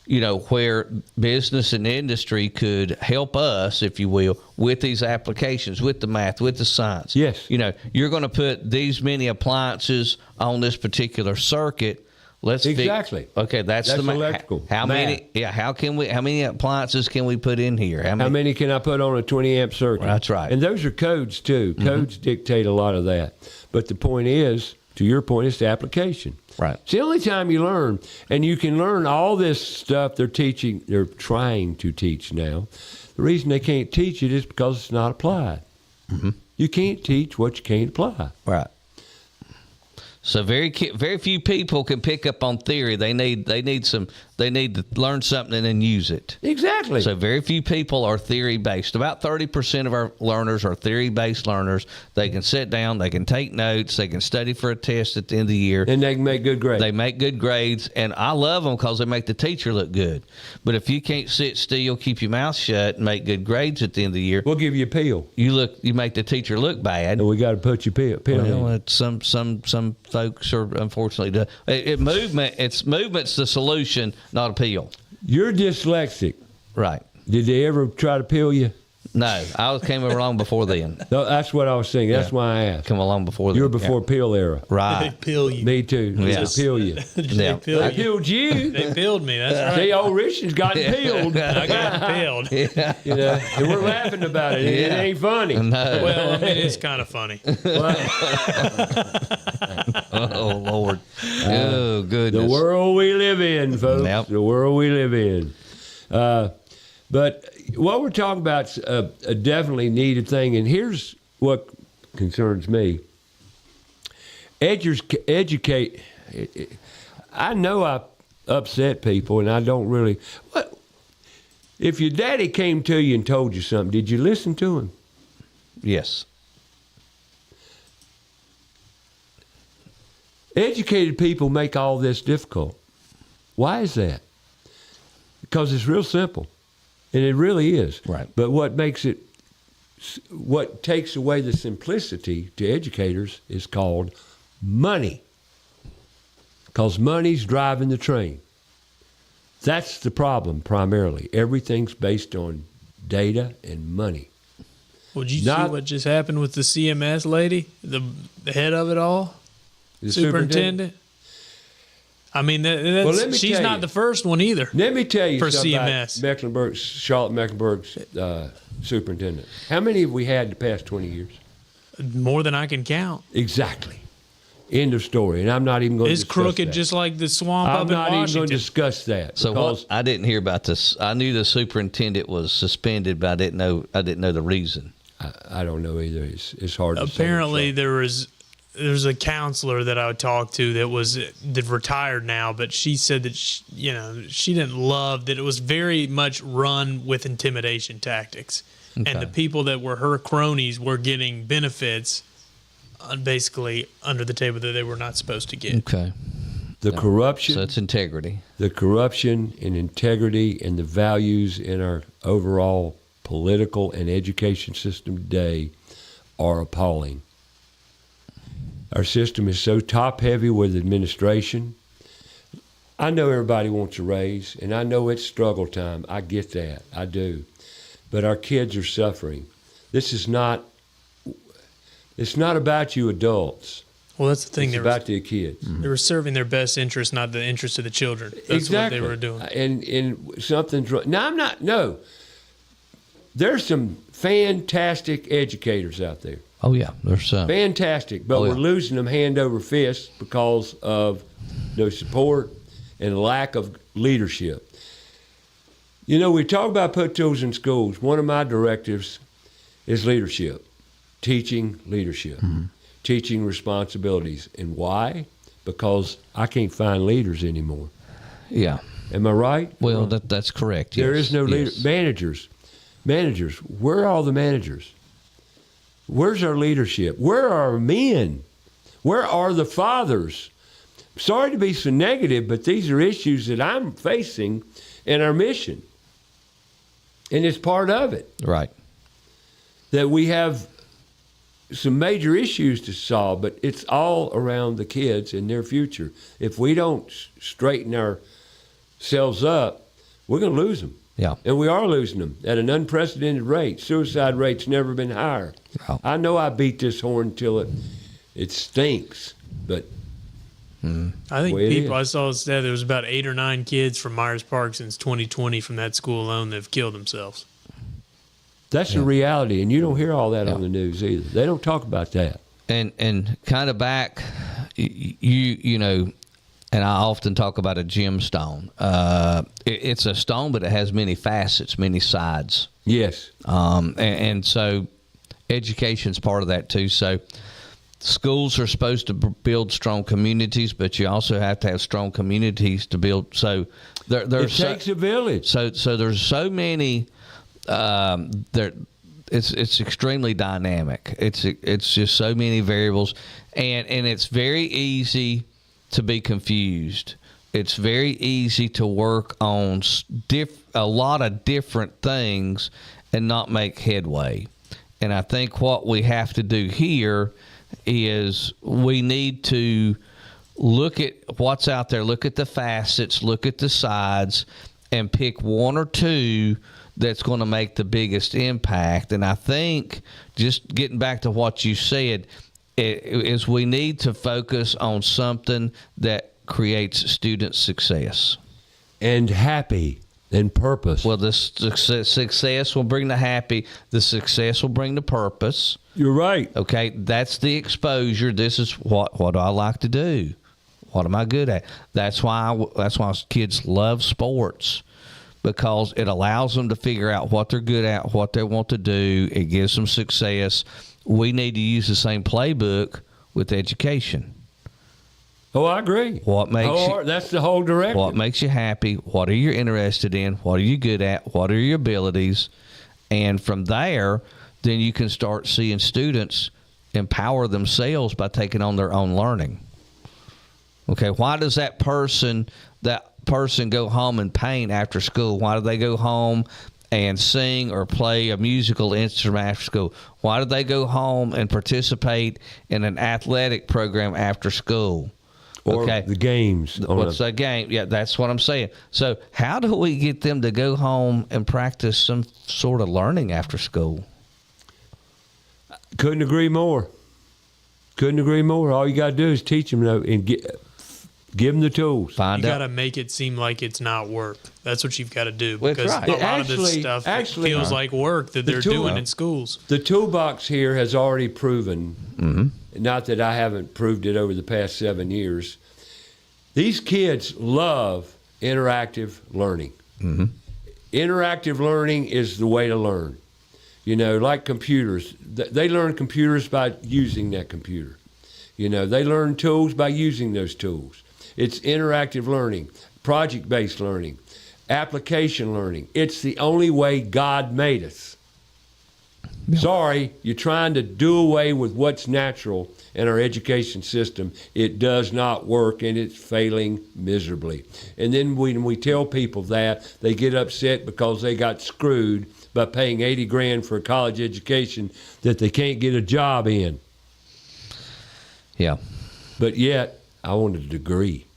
where business and industry could help us, if you will, with these applications, with the math, with the science. Yes. You're going to put these many appliances on this particular circuit. Exactly. Okay, that's the electrical. How many? Yeah. How many appliances can we put in here? How many can I put on a 20 amp circuit? That's right. And those are codes too. Codes dictate a lot of that. But the point is, to your point, it's the application. Right. It's the only time you learn, and you can learn all this stuff they're trying to teach now. The reason they can't teach it is because it's not applied. You can't teach what you can't apply. Right. So very few people can pick up on theory. They need to learn something and then use it. Exactly. So very few people are theory based. About 30% of our learners are theory based learners. They can sit down, they can take notes, they can study for a test at the end of the year, and they can make good grades. They make good grades, and I love them because they make the teacher look good. But if you can't sit still, keep your mouth shut, and make good grades at the end of the year, we'll give you a pill. You make the teacher look bad. And we got to put your pill in. Some folks are unfortunately movement's the solution, not a pill. You're dyslexic, right? Did they ever try to pill you? No, I came along before then. No, that's what I was thinking. That's why I asked. Come along before then. You were before pill era, right? They pill you. Me too. Yeah. They pill you. They pill I pilled you. They pilled me. That's right. See, old Richard's gotten pilled. I got pilled. Yeah. And we're laughing about it. It ain't funny. No. Well, I mean, it's kind of funny. Oh Lord. Oh goodness. The world we live in, folks. Yep. The world we live in. But what we're talking about is a definitely needed thing, and here's what concerns me. Educate. I know I upset people, and I don't really. What if your daddy came to you and told you something? Did you listen to him? Yes. Educated people make all this difficult. Why is that? Because it's real simple. And it really is. Right. But what takes away the simplicity to educators is called money. Because money's driving the train. That's the problem primarily. Everything's based on data and money. Well, did you see what just happened with the CMS lady, the head of it all? The superintendent? I mean, she's not the first one either. Let me tell you for something CMS. about Charlotte Mecklenburg's superintendent. How many have we had the past 20 years? More than I can count. Exactly. End of story. And I'm not even going to discuss that. It's crooked just like the swamp I'm up in Washington. not even going to discuss that. So I didn't hear about this. I knew the superintendent was suspended, but I didn't know the reason. I don't know either. It's hard to say. Apparently there was a counselor that I talked to that retired now, but she said that she didn't love that it was very much run with intimidation tactics. Okay. And the people that were her cronies were getting benefits basically under the table that they were not supposed to get. Okay. The corruption. So it's integrity. The corruption and integrity and the values in our overall political and education system today are appalling. Our system is so top-heavy with administration. I know everybody wants a raise, and I know it's struggle time. I get that. I do. But our kids are suffering. It's not about you adults. Well, that's the thing. It's about the kids. They were serving their best interest, not the interest of the children. That's exactly what they were doing. And something's wrong. Now, no. There's some fantastic educators out there. Oh, yeah. There's some. Fantastic. But we're losing them hand over fist because of no support and lack of leadership. We talk about put tools in schools. One of my directives is leadership, teaching leadership, teaching responsibilities. And why? Because I can't find leaders anymore. Yeah. Am I right? Well, that's correct. There yes. is no leader. Managers. Where are all the managers? Where's our leadership? Where are our men? Where are the fathers? Sorry to be so negative, but these are issues that I'm facing in our mission. And it's part of it. Right. That we have some major issues to solve, but it's all around the kids and their future. If we don't straighten ourselves up, we're going to lose them. Yeah. And we are losing them at an unprecedented rate. Suicide rate's never been higher. Oh. I know I beat this horn till it stinks, but I think I saw that there was about 8 or 9 kids from Myers Park since 2020 from that school alone that have killed themselves. That's the reality, and you don't hear all that on the news either. They don't talk about that. And kind of back, you know, and I often talk about a gemstone. It's a stone, but it has many facets, many sides. Yes. And so education's part of that too. So schools are supposed to build strong communities, but you also have to have strong communities to build. So it takes a village. So there's so many. It's extremely dynamic. It's just so many variables, and it's very easy to be confused. It's very easy to work on a lot of different things and not make headway. And I think what we have to do here is we need to look at what's out there, look at the facets, look at the sides, and pick one or two that's going to make the biggest impact. And I think, just getting back to what you said, is we need to focus on something that creates student success. And happy and purpose. Well, the success will bring the happy. The success will bring the purpose. You're right. Okay, that's the exposure. This is what do I like to do? What am I good at? That's why kids love sports, because it allows them to figure out what they're good at, what they want to do. It gives them success. We need to use the same playbook with education. Oh, I agree. That's the whole direction. What makes you happy? What are you interested in? What are you good at? What are your abilities? And from there, then you can start seeing students empower themselves by taking on their own learning. Okay, why does that person go home in pain after school? Why do they go home and sing or play a musical instrument after school? Why do they go home and participate in an athletic program after school? Or the games. What's the game? Yeah, that's what I'm saying. So how do we get them to go home and practice some sort of learning after school? Couldn't agree more. Couldn't agree more. All you got to do is teach them and give them the tools. You got to make it seem like it's not work. That's what you've got to do, Well, because that's right. a lot of this stuff feels like work that they're doing in schools. The toolbox here has already proven, not that I haven't proved it over the past 7 years, these kids love interactive learning. Interactive learning is the way to learn. You know, like computers. They learn computers by using that computer. You know, they learn tools by using those tools. It's interactive learning, project-based learning, application learning. It's the only way God made us. Yeah. Sorry, you're trying to do away with what's natural in our education system. It does not work, and it's failing miserably. And then when we tell people that, they get upset because they got screwed by paying $80,000 for a college education that they can't get a job in. Yeah. But yet, I want a degree.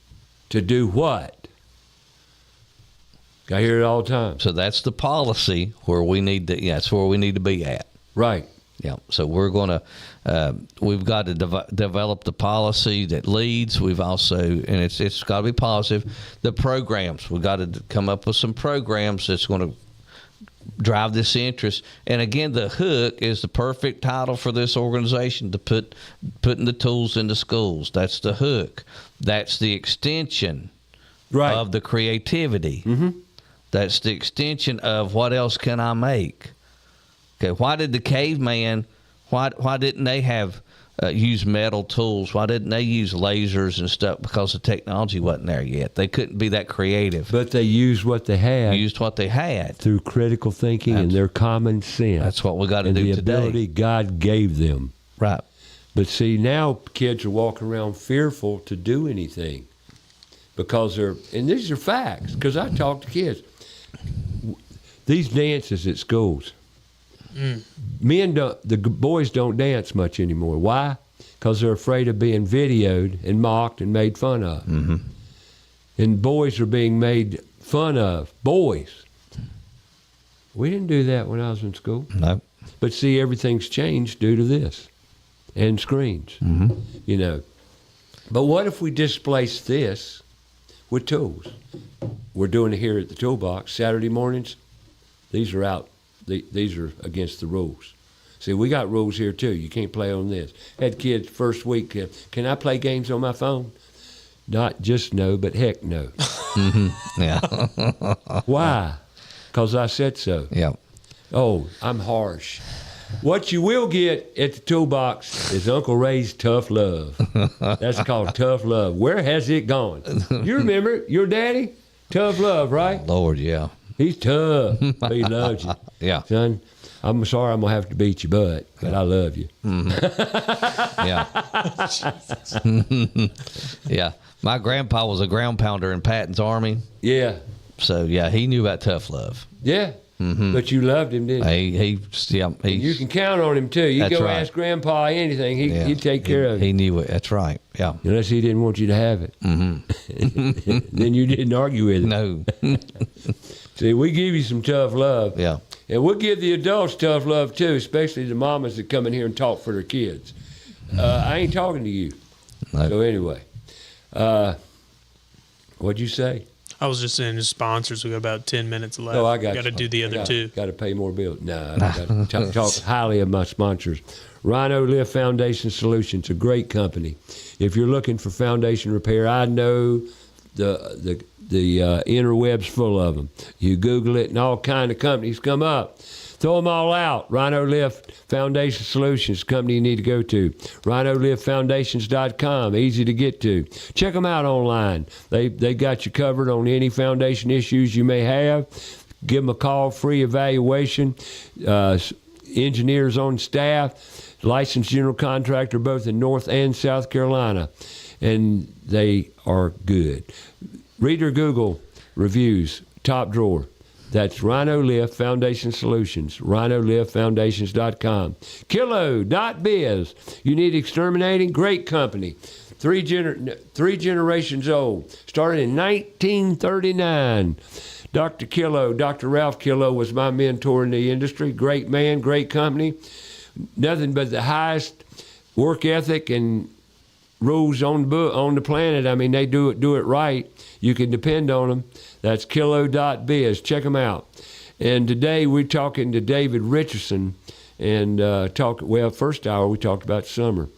To do what? I hear it all the time. So that's the policy where we need to. Yeah, that's where we need to be at. Right. Yeah. So we're going to. We've got to develop the policy that leads. We've also, and it's got to be positive. The programs. We've got to come up with some programs that's going to drive this interest. And again, the hook is the perfect title for this organization, to putting the tools into schools. That's the hook. That's the extension of the creativity. That's the extension of what else can I make. Okay, why did the caveman, why didn't they have use metal tools? Why didn't they use lasers and stuff? Because the technology wasn't there yet. They couldn't be that creative. But they used what they had. Used what they had. Through critical thinking and their common sense. That's what we got to do today. today. The ability God gave them. Right. But see, now kids are walking around fearful to do anything. Because and these are facts, because I talk to kids. These dances at schools. The boys don't dance much anymore. Why? Because they're afraid of being videoed and mocked and made fun of. And boys are being made fun of. Boys. We didn't do that when I was in school. No. But see, everything's changed due to this and screens. You know. But what if we displace this with tools? We're doing it here at the Toolbox. Saturday mornings, these are out. These are against the rules. See, we got rules here, too. You can't play on this. Had kids first week, can I play games on my phone? Not just no, but heck no. Yeah. Why? Because I said so. Yeah. Oh, I'm harsh. What you will get at the Toolbox is Uncle Ray's Tough Love. That's called Tough Love. Where has it gone? You remember your daddy? Tough Love, right? Lord, yeah. He's tough, but he loves you. Yeah. Son, I'm sorry I'm going to have to beat your butt, but I love you. Yeah. Yeah. My grandpa was a ground pounder in Patton's Army. Yeah. So, yeah, he knew about tough love. Yeah. But you loved him, didn't you? You can count on him, too. You go ask Grandpa anything, he'd take care of it. He knew it. That's right. Yeah. Unless he didn't want you to have it. Then you didn't argue with him. No. See, we give you some tough love. Yeah. And we'll give the adults tough love, too, especially the mamas that come in here and talk for their kids. I ain't talking to you. No. So anyway, what's you say? I was just saying, as sponsors, we got about 10 minutes left. Oh, I got to do the other two. Got to pay more bills. No, I got to talk highly of my sponsors. Rhino Lift Foundation Solutions, a great company. If you're looking for foundation repair, I know the interweb's full of them. You Google it, and all kind of companies come up. Throw them all out. Rhino Lift Foundation Solutions, company you need to go to. RhinoLiftFoundations.com, easy to get to. Check them out online. They got you covered on any foundation issues you may have. Give them a call, free evaluation. Engineers on staff, licensed general contractor both in North and South Carolina. And they are good. Read or Google reviews, top drawer. That's Rhino Lift Foundation Solutions, rhinoliftfoundations.com. Kilo.biz. You need exterminating? Great company. Three generations old. Started in 1939. Dr. Ralph Kilo was my mentor in the industry. Great man, great company. Nothing but the highest work ethic and rules on the planet. I mean, they do it right. You can depend on them. That's Kilo.biz. Check them out. And today we're talking to David Richardson, and first hour we talked about summer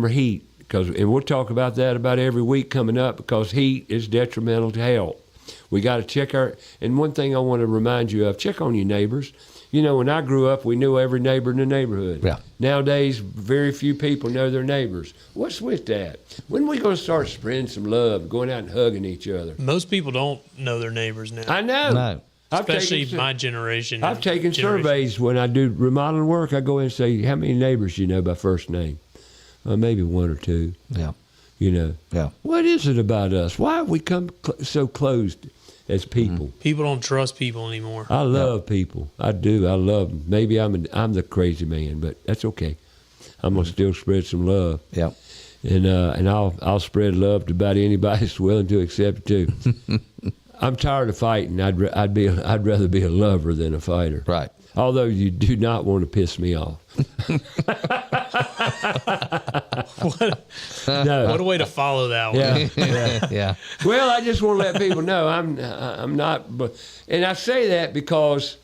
heat, and we'll talk about that about every week coming up, because heat is detrimental to health. We got to check and one thing I want to remind you of: check on your neighbors. You know, when I grew up, we knew every neighbor in the neighborhood. Yeah. Nowadays, very few people know their neighbors. What's with that? When are we going to start spreading some love, going out and hugging each other? Most people don't know their neighbors now. I know. No. Especially my generation. I've taken surveys when I do remodeling work. I go in and say, how many neighbors you know by first name? Maybe one or two. Yeah. You know. Yeah. What is it about us? Why have we come so closed as people? People don't trust people anymore. I love people. I do. I love them. Maybe I'm the crazy man, but that's okay. I'm gonna still spread some love. Yeah. And I'll spread love to about anybody that's willing to accept it too. I'm tired of fighting. I'd rather be a lover than a fighter. Right. Although you do not want to piss me off. No. What a way to follow that one. Yeah. Yeah. Well, I just want to let people know I'm not, and I say that because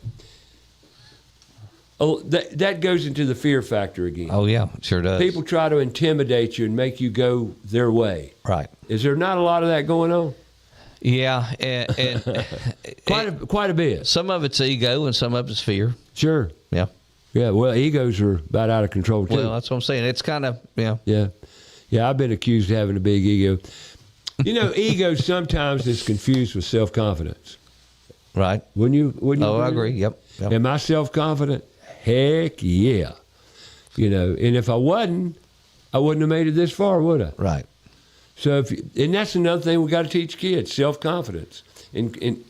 that goes into the fear factor again. Oh, yeah, sure does. People try to intimidate you and make you go their way. Right. Is there not a lot of that going on? Yeah, and Quite a bit. some of it's ego and some of it's fear. Sure. Yeah. Yeah. Well, egos are about out of control too. Well, that's what I'm saying. It's kind of, Yeah. Yeah. I've been accused of having a big ego. You know, ego sometimes is confused with self-confidence. Right. Wouldn't you? Oh, I agree. Yep. Am I self-confident? Heck yeah. You know, and if I wasn't, I wouldn't have made it this far, would I? Right. So and that's another thing we got to teach kids: self-confidence, and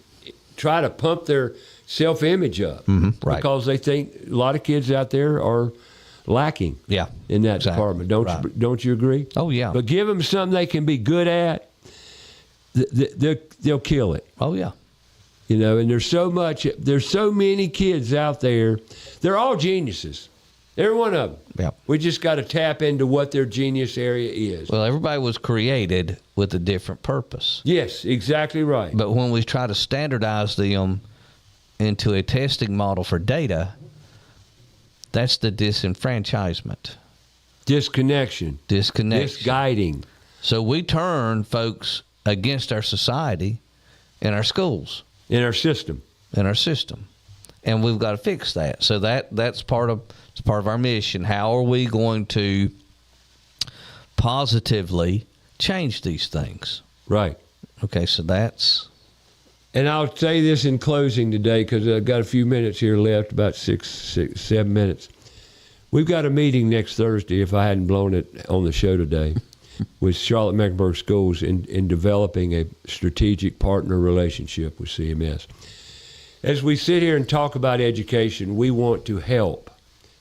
try to pump their self-image up, right. because they think a lot of kids out there are lacking. Yeah. In that Exactly. department, Right. don't you agree? Oh, yeah. But give them something they can be good at. They'll kill it. Oh, yeah. You know, and there's so many kids out there. They're all geniuses. Every one of them. Yeah. We just got to tap into what their genius area is. Well, everybody was created with a different purpose. Yes, exactly right. But when we try to standardize them into a testing model for data, that's the disenfranchisement. Disconnection. Misguiding. So we turn folks against our society and our schools. In our system. And we've got to fix that. So that's part of our mission. How are we going to positively change these things? Right. Okay, so that's... And I'll say this in closing today, because I've got a few minutes here left, about 7 minutes. We've got a meeting next Thursday, if I hadn't blown it on the show today, with Charlotte-Mecklenburg Schools in developing a strategic partner relationship with CMS. As we sit here and talk about education, we want to help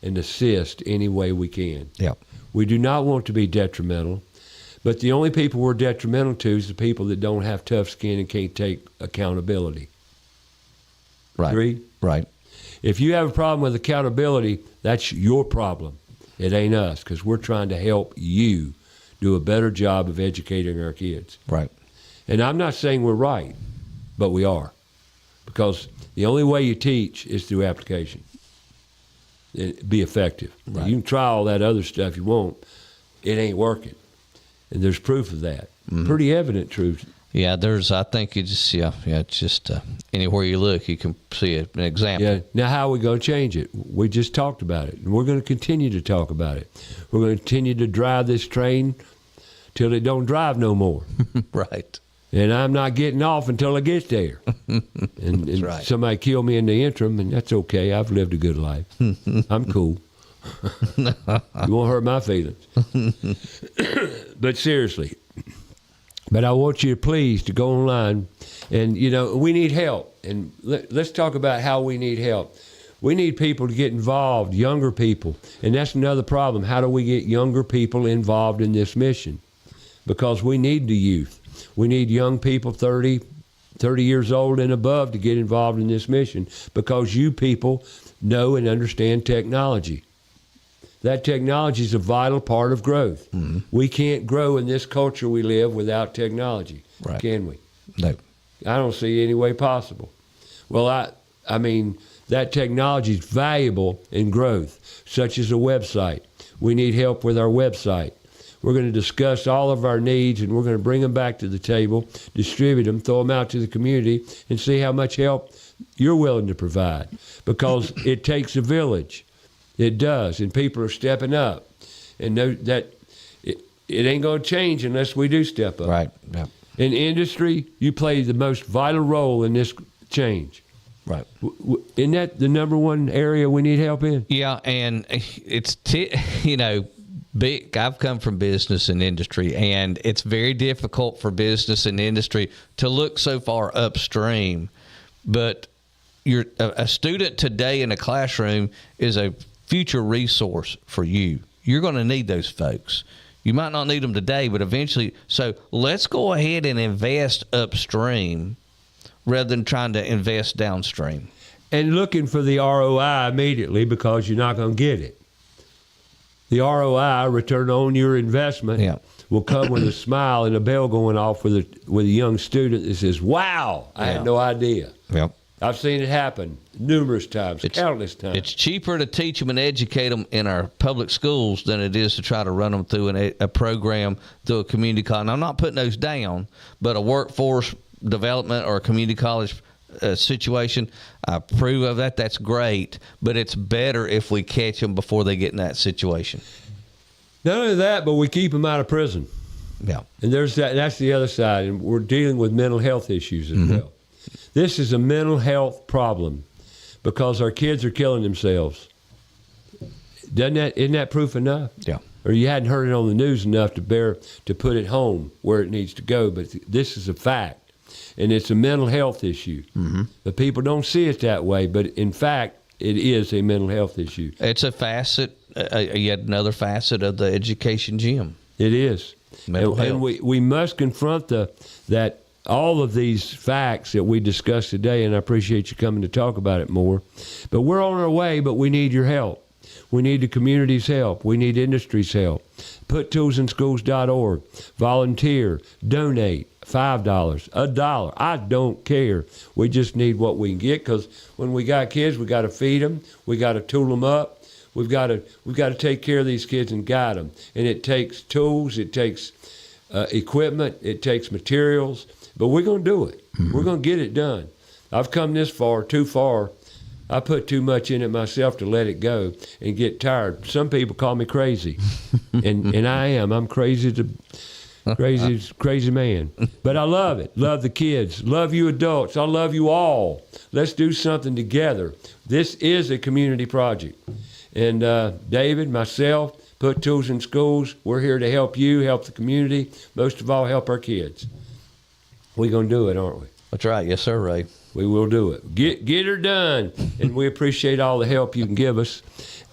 and assist any way we can. Yeah. We do not want to be detrimental, but the only people we're detrimental to is the people that don't have tough skin and can't take accountability. Right. Agreed? Right. If you have a problem with accountability, that's your problem. It ain't us, because we're trying to help you do a better job of educating our kids. Right. And I'm not saying we're right, but we are. Because the only way you teach is through application. Be effective. Right. You can try all that other stuff you want. It ain't working. And there's proof of that. Mm-hmm. Pretty evident truth. Yeah, I think it's just anywhere you look, you can see an example. Yeah. Now, how are we going to change it? We just talked about it, and we're going to continue to talk about it. We're going to continue to drive this train till it don't drive no more. Right. And I'm not getting off until I get there. And right. Somebody kill me in the interim, and that's okay. I've lived a good life. I'm cool. You won't hurt my feelings. But seriously, But I want you to please to go online, and we need help. And let's talk about how we need help. We need people to get involved, younger people, and that's another problem. How do we get younger people involved in this mission? Because we need the youth. We need young people 30 years old and above to get involved in this mission, because you people know and understand technology. That technology is a vital part of growth. Mm-hmm. We can't grow in this culture we live without technology, right. Can we? No. I don't see any way possible. Well, I mean, that technology is valuable in growth, such as a website. We need help with our website. We're going to discuss all of our needs, and we're going to bring them back to the table, distribute them, throw them out to the community, and see how much help you're willing to provide. Because it takes a village. It does, and people are stepping up. And know that it ain't going to change unless we do step up. Right. Yeah. In industry, you play the most vital role in this change. Right. Isn't that the number one area we need help in? Yeah, and it's, big. I've come from business and industry, and it's very difficult for business and industry to look so far upstream. But a student today in a classroom is a future resource for you. You're going to need those folks. You might not need them today, but eventually. So let's go ahead and invest upstream rather than trying to invest downstream. And looking for the ROI immediately, because you're not going to get it. The ROI, return on your investment, will come with a smile and a bell going off with a young student that says, wow, I had no idea. Yep. I've seen it happen numerous times, countless times. It's cheaper to teach them and educate them in our public schools than it is to try to run them through a program, through a community college. And I'm not putting those down, but a workforce development or a community college situation, I approve of that. That's great, but it's better if we catch them before they get in that situation. Not only that, but we keep them out of prison. Yeah. And that's the other side, and we're dealing with mental health issues as well. This is a mental health problem because our kids are killing themselves. Isn't that proof enough? Yeah. Or you hadn't heard it on the news enough to put it home where it needs to go, but this is a fact. And it's a mental health issue. Mm-hmm. But people don't see it that way, but in fact, it is a mental health issue. It's a facet, yet another facet of the education gym. It is. And we must confront that all of these facts that we discussed today, and I appreciate you coming to talk about it more. But we're on our way, but we need your help. We need the community's help. We need industry's help. PutToolsInSchools.org. Volunteer. Donate. $5, $1. I don't care. We just need what we can get, because when we got kids, we got to feed them. We got to tool them up. We've got to take care of these kids and guide them. And it takes tools. It takes equipment. It takes materials. But we're going to do it. Mm-hmm. We're going to get it done. I've come this far, too far. I put too much in it myself to let it go and get tired. Some people call me crazy, and I am. I'm crazy man. But I love it. Love the kids. Love you adults. I love you all. Let's do something together. This is a community project. And David, myself, Put Tools in Schools, we're here to help you, help the community, most of all, help our kids. We're going to do it, aren't we? That's right. Yes, sir, Ray. We will do it. Get her done. And we appreciate all the help you can give us.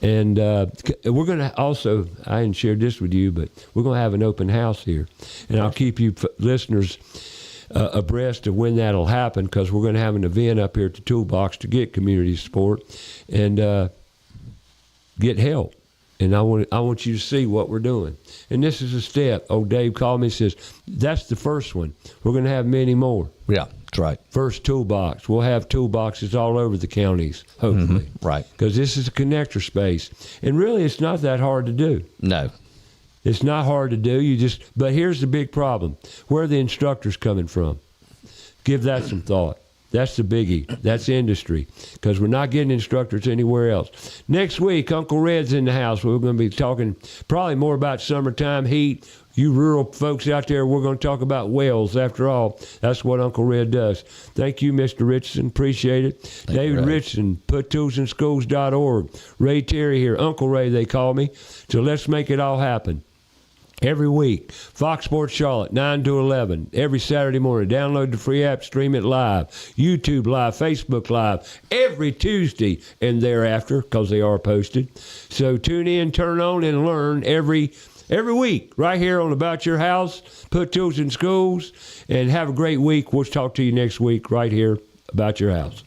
And we're going to also, I hadn't shared this with you, but we're going to have an open house here. And I'll keep you listeners abreast of when that'll happen, because we're going to have an event up here at the Toolbox to get community support and get help. And I want you to see what we're doing. And this is a step. Oh, Dave called me and says, that's the first one. We're going to have many more. Yeah, that's right. First toolbox. We'll have toolboxes all over the counties, hopefully. Mm-hmm. Right. Because this is a connector space. And really, it's not that hard to do. No. It's not hard to do. But here's the big problem. Where are the instructors coming from? Give that some thought. That's the biggie. That's industry, because we're not getting instructors anywhere else. Next week, Uncle Red's in the house. We're going to be talking probably more about summertime heat. You rural folks out there, we're going to talk about wells. After all, that's what Uncle Red does. Thank you, Mr. Richardson. Appreciate it. David Richardson, PutToolsInSchools.org. Ray Terry here. Uncle Ray, they call me. So let's make it all happen. Every week. Fox Sports Charlotte, 9 to 11. Every Saturday morning. Download the free app, stream it live. YouTube live, Facebook live. Every Tuesday and thereafter, because they are posted. So tune in, turn on, and learn every week right here on About Your House. Put tools in schools. And have a great week. We'll talk to you next week right here about your house.